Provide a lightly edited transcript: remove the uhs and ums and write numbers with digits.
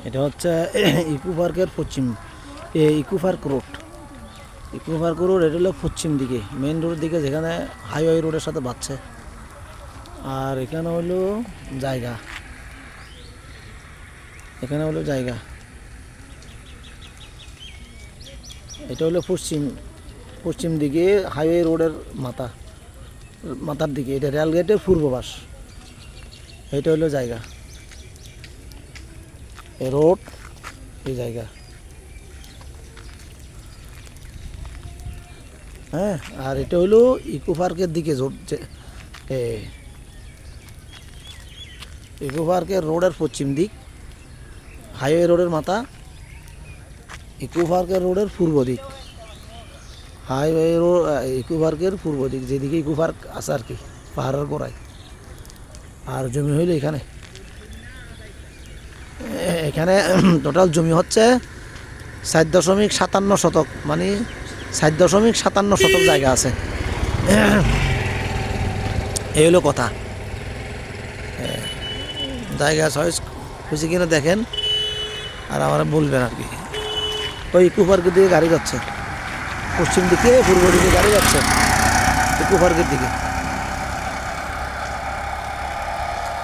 এটা হচ্ছে ইকো পার্কের পশ্চিম eco park road. Eco park road এটা হলো পশ্চিম দিকে, মেইন রোডের দিকে, যেখানে হাইওয়ে রোডের সাথে বাঁচছে। আর এখানে হলো জায়গা, এখানে হলো জায়গা। এটা হলো পশ্চিম দিকে হাইওয়ে রোডের মাথার দিকে, এটা রেলগেটের পূর্ব পাশ। এটা হলো জায়গা, এই রোড, এই জায়গা। হ্যাঁ, আর এটা হলো ইকো পার্কের দিকে ইকো পার্কের রোডের পশ্চিম দিক, হাইওয়ে রোডের মাথা। ইকো পার্কের রোডের পূর্ব দিক, হাইওয়ে রোড, ইকো পার্কের পূর্ব দিক, যেদিকে ইকো পার্ক আছে আর কি, পাহাড়ের গোড়ায়। আর জমি হইল এখানে, এখানে টোটাল জমি হচ্ছে 4.57 শতক, মানে 4.57 শতক জায়গা আছে। এই হলো কথা। জায়গা চয়েস হয়েছে কিনা দেখেন, আর আমার বলবেন আর কি। ওই ইকো পার্কের দিকে গাড়ি যাচ্ছে, পশ্চিম দিকে পূর্ব দিকে গাড়ি যাচ্ছে ইকো পার্কের দিকে।